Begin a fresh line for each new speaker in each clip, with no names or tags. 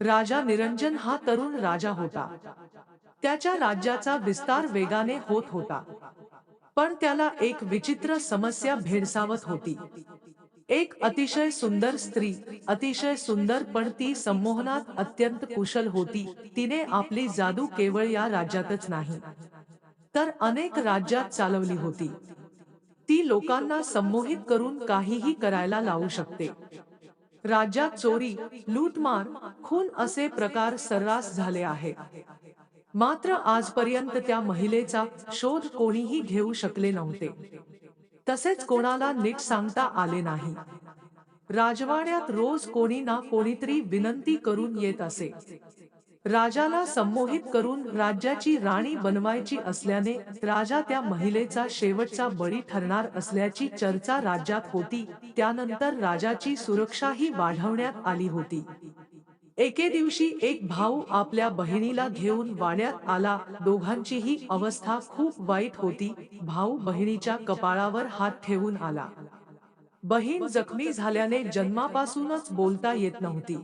राजा निरंजन हा तरुण राजा होता. त्याच्या राज्याचा विस्तार वेगाने होत होता. पण त्याला एक विचित्र समस्या भेडसावत होती. एक अतिशय सुंदर स्त्री, अतिशय सुंदर पण ती संमोहनात अत्यंत कुशल होती. तिने आपली जादू केवळ या राज्यातच नाही, तर अनेक राज्यात चालवली होती. ती लोकांना संमोहित करून काहीही करायला लावू शकते. राज्यात चोरी, लूटमार, खून असे प्रकार सर्रास झाले आहेत. मात्र आजपर्यंत त्या महिलेचा शोध कोणीही घेऊ शकले नव्हते. तसेच कोणाला नीट सांगता आले नाही. राजवाड्यात रोज कोणी ना कोणीतरी विनंती करून येत असे. राजाला संमोहित करून राज्याची राणी बनवायची असल्याने राजा त्या महिलेचा शेवटचा बळी ठरणार असल्याची चर्चा राज्यात होती. त्यानंतर राजाची सुरक्षाही वाढवण्यात आली होती. एके दिवशी एक भाऊ आपल्या बहिणीला घेऊन वाड्यात आला. दोघांचीही अवस्था खूप वाईट होती. भाऊ बहिणीच्या कपाळावर हात ठेवून आला. बहीण जखमी झाल्याने जन्मापासूनच बोलता येत नव्हती.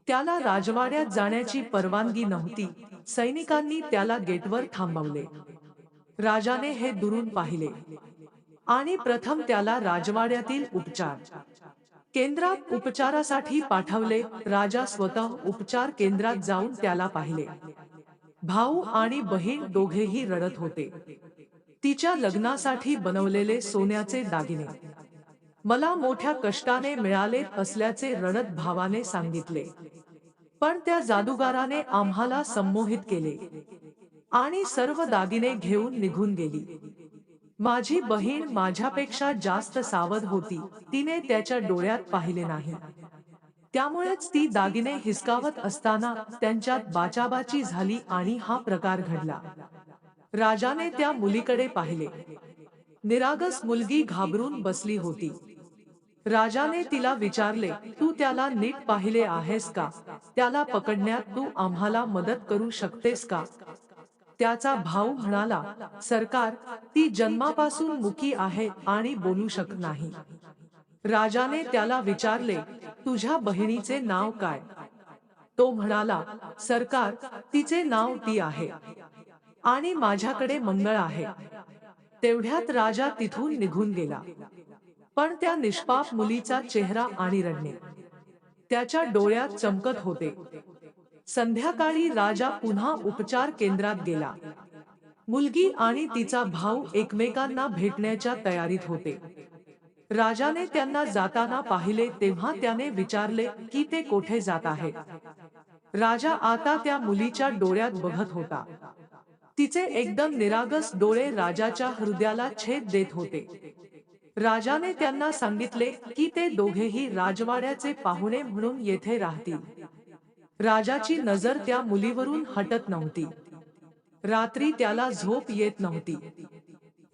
त्याला राजवाड्यात जाण्याची परवानगी नव्हती. सैनिकांनी त्याला गेटवर थांबवले. राजाने हे दुरून पाहिले आणि प्रथम त्याला राजवाड्यातील उपचार केंद्रात उपचारासाठी पाठवले. राजा स्वतः उपचार केंद्रात जाऊन त्याला पाहिले. भाऊ आणि बहीण दोघेही रडत होते. तिच्या लग्नासाठी बनवलेले सोन्याचे दागिने मला मोठ्या कष्टाने मिळाले असल्याचे रडत भावाने सांगितले. पण त्या जादूगाराने आम्हाला संमोहित केले आणि सर्व दागिने घेऊन निघून गेली. माझी बहीण माझ्यापेक्षा जास्त सावध होती. तिने त्याच्या डोळ्यात पाहिले नाही. त्यामुळेच ती दागिने हिसकावत असताना त्यांच्यात बाचाबाची झाली आणि हा प्रकार घडला. राजाने त्या मुलीकडे पाहिले. निरागस मुलगी घाबरून बसली होती. राजाने तिला विचारले, तू त्याला नीट पाहिले आहेस का? त्याला पकडण्यात तू आम्हाला मदत करू शकतेस का? त्याचा भाऊ म्हणाला, सरकार, ती जन्मापासून मुकी आहे आणि बोलू शकत नाही. राजाने त्याला विचारले, तुझ्या बहिणीचे नाव काय? तो म्हणाला, सरकार, तिचे नाव ती आहे आणि माझ्याकडे मंगळ आहे. तेवढ्यात राजा तिथून निघून गेला. पण त्या निष्पाप मुलीचा चेहरा आणि रडणे त्याच्या डोळ्यात चमकत होते. संध्याकाळी राजा पुन्हा उपचार केंद्रात गेला. मुलगी आणि तिचा भाऊ एकमेकांना भेटण्याच्या तयारीत होते. राजाने त्यांना जाताना पाहिले तेव्हा त्याने विचारले की ते कोठे जात आहेत. राजा आता त्या मुलीच्या डोळ्यात बघत होता. तिचे एकदम निरागस डोळे राजाच्या हृदयाला छेद देत होते. राजाने त्यांना सांगितले की ते दोघेही राजवाड्याचे पाहुणे म्हणून येथे राहतील. राजाची नजर त्या मुलीवरून हटत नव्हती. रात्री त्याला झोप येत नव्हती.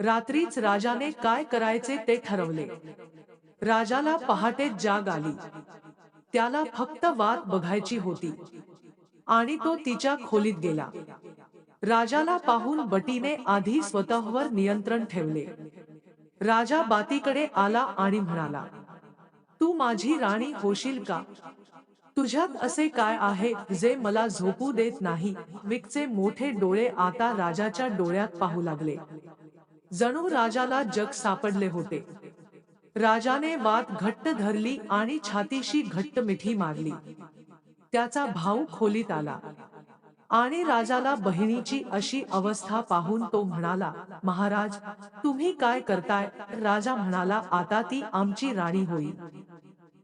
रात्रीच राजाने काय करायचे ते ठरवले. राजाला पहाटेच जाग आली. त्याला फक्त वाट बघायची होती आणि तो तिच्या खोलीत गेला. राजाला पाहून बटीने आधी स्वतःवर नियंत्रण ठेवले. राजा बातीकडे आला आणि म्हणाला, तू माझी राणी होशील का? तुझ्यात असे काय आहे जे मला झोपू देत नाही? विकचे मोठे डोळे आता राजाच्या डोळ्यात पाहू लागले. जणू राजाला जग सापडले होते. राजाने वाट घट्ट धरली आणि छातीशी घट्ट मिठी मारली. त्याचा भाऊ खोलीत आला आणि राजाला बहिणीची अशी अवस्था पाहून तो म्हणाला, महाराज, तुम्ही काय करताय? राजा म्हणाला, आता ती आमची राणी होईल.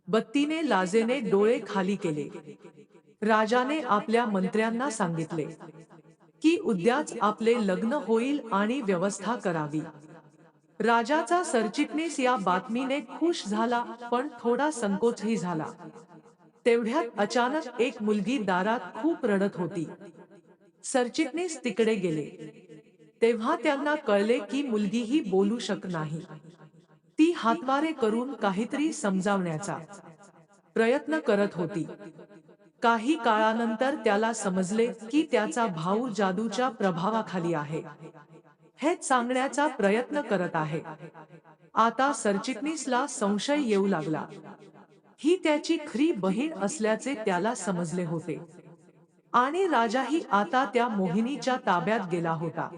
बत्तीने लाजेने डोळे खाली केले. राजाने आपल्या मंत्र्यांना सांगितले की उद्याच आपले लग्न होईल आणि व्यवस्था करावी. राजाचा सरचिटणीस या बातमीने खुश झाला, पण थोडा संकोचही झाला. तेवढ्यात अचानक एक मुलगी दारात खूप रडत होती. सरचिटणीस तिकडे गेले. तेव्हा त्यांना कळले की मुलगीही बोलू शकत नाही. ती हातवारे करून काहीतरी समजावण्याचा प्रयत्न करत होती. काही काळानंतर त्याला समजले की त्याचा भाऊ जादूच्या प्रभावाखाली आहे. हे सांगण्याचा प्रयत्न करत आहे. आता सरचिटणीसला संशय येऊ लागला. ही त्याची खरी बहीण असल्याचे त्याला समजले होते. आणि राजाही आता त्या मोहिनीच्या ताब्यात गेला होता.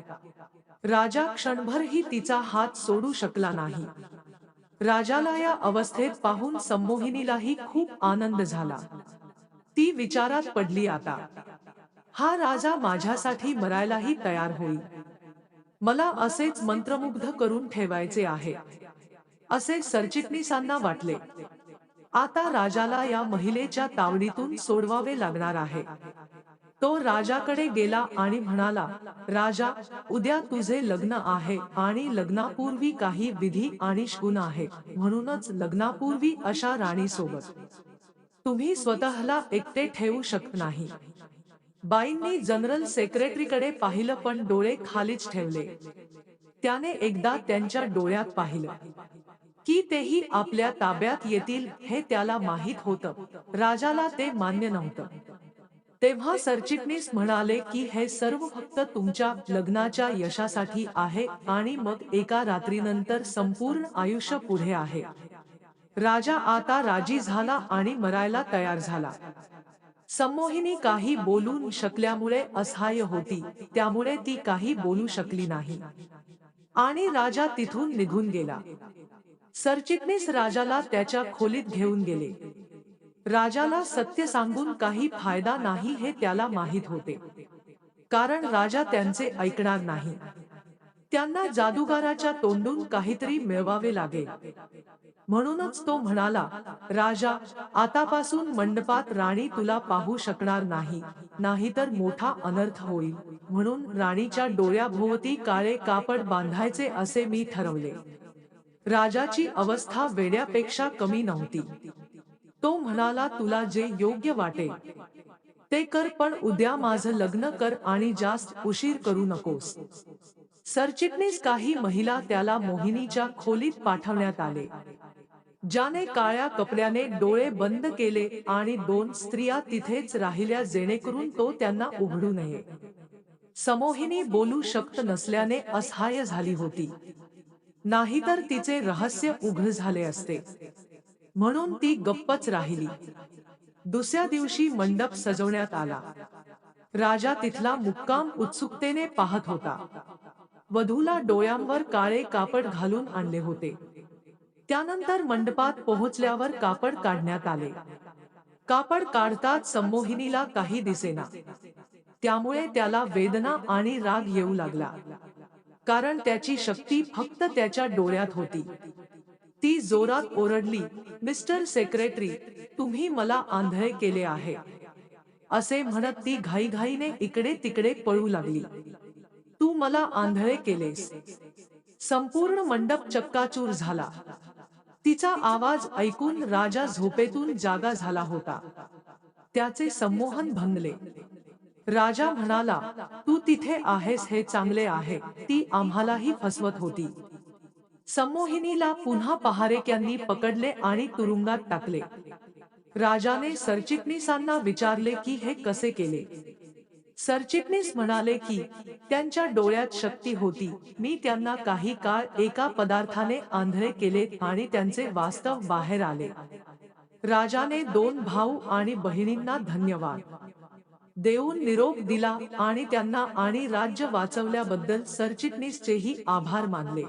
राजा क्षणभरही तिचा हात सोडू शकला नाही. राजाला या अवस्थेत पाहून संमोहिनीलाही खूप आनंद झाला. ती विचारात पडली आता. हा राजा माझ्यासाठी मरायलाही तयार होईल. मला असेच मंत्रमुग्ध करून ठेवायचे आहे, असे सरचिटणीसांना वाटले. आता राजाला या महिलेच्या तावडीतून सोडवावे लागणार आहे. तो राजाकडे गेला आणि म्हणाला, राजा, उद्या तुझे लग्न आहे आणि लग्नापूर्वी काही विधी आणि शगुन आहेत, म्हणूनच लग्नापूर्वी अशा राणीसोबत तुम्ही स्वतःला एकटे ठेवू शकत नाही. बाईंनी जनरल सेक्रेटरीकडे पाहिलं पण डोळे खालीच ठेवले. त्याने एकदा त्यांच्या डोळ्यात पाहिलं की तेही आपल्या ताब्यात येतील हे त्याला माहीत होतं. राजाला ते मान्य नव्हतं. तेव्हा सरचिटणीस म्हणाले की हे सर्व फक्त तुमच्या लग्नाच्या यशासाठी आहे आणि मग एका रात्रीनंतर संपूर्ण आयुष्य पुढे आहे. राजा आता राजी झाला आणि मरायला तयार झाला. संमोहिनी काही बोलू शकल्यामुळे असहाय्य होती, त्यामुळे ती काही बोलू शकली नाही. आणि राजा तिथून निघून गेला. सरचिटणीस राजाला त्याच्या खोलीत घेऊन गेले. राजाला सत्य सांगून काही फायदा नाही हे त्याला माहीत होते. कारण राजा त्यांचे ऐकणार नाही. त्यांना जादूगाराच्या तोंडून काहीतरी मिळवावे लागेल. म्हणूनच तो म्हणाला, राजा, आतापासून मंडपात राणी तुला पाहू शकणार नाही, नाहीतर मोठा अनर्थ होईल. म्हणून राणीच्या डोळ्याभोवती काळे कापड बांधायचे असे मी ठरवले. राजाची अवस्था वेड्यापेक्षा कमी नव्हती. तो म्हणाला, तुला जे योग्य वाटेल ते कर, पण उद्या माझं लग्न कर आणि जास्त उशीर करू नकोस. सरचिटणीस काही महिला त्याला मोहिनीच्या खोलीत पाठवण्यात आले. ज्याने काळ्या कपड्याने डोळे बंद केले आणि दोन स्त्रिया तिथेच राहिल्या जेणेकरून तो त्यांना उघडू नये. संमोहिनी बोलू शकत नसल्याने असहाय्य झाली होती. नाहीतर तिचे रहस्य उघड झाले असते. म्हणून ती गप्पच राहिली. दुसऱ्या दिवशी मंडप सजवण्यात आला. राजा तिथला मुक्काम उत्सुकतेने पाहत होता. वधूला डोळ्यांवर काळे कापड घालून आणले होते. त्यानंतर मंडपात पोहोचल्यावर कापड काढण्यात आले. कापड काढताच संमोहिनीला काही दिसेना. त्यामुळे त्याला वेदना आणि राग येऊ लागला. कारण त्याची शक्ती फक्त त्याच्या डोळ्यात होती. ती जोरात ओरडली, मिस्टर सेक्रेटरी, तुम्ही मला आंधळे केले आहे. असे म्हणत ती घाईघाईने इकडे तिकडे पळू लागली. तू मला आंधळे केलेस. संपूर्ण मंडप चक्काचूर झाला. तिचा आवाज ऐकून राजा झोपेतून जागा झाला होता. त्याचे संमोहन भंगले. राजा म्हणाला, तू तिथे आहेस हे चांगले आहे, ती आम्हालाही फसवत होती. संमोहिनीला पुन्हा पहारेकऱ्यांनी पकडले आणि तुरुंगात टाकले. राजाने सरचिटणीसांना विचारले की हे कसे केले. सरचिटणीस म्हणाले की त्यांच्या डोळ्यात शक्ती होती, मी त्यांना काही काळ एका पदार्थाने आंधळे केले आणि त्यांचे वास्तव बाहेर आले. राजाने दोन भाऊ आणि बहिणींना धन्यवाद देऊन निरोप दिला आणि त्यांना आणि राज्य वाचवल्याबद्दल सरचिटणीसचेही आभार मानले.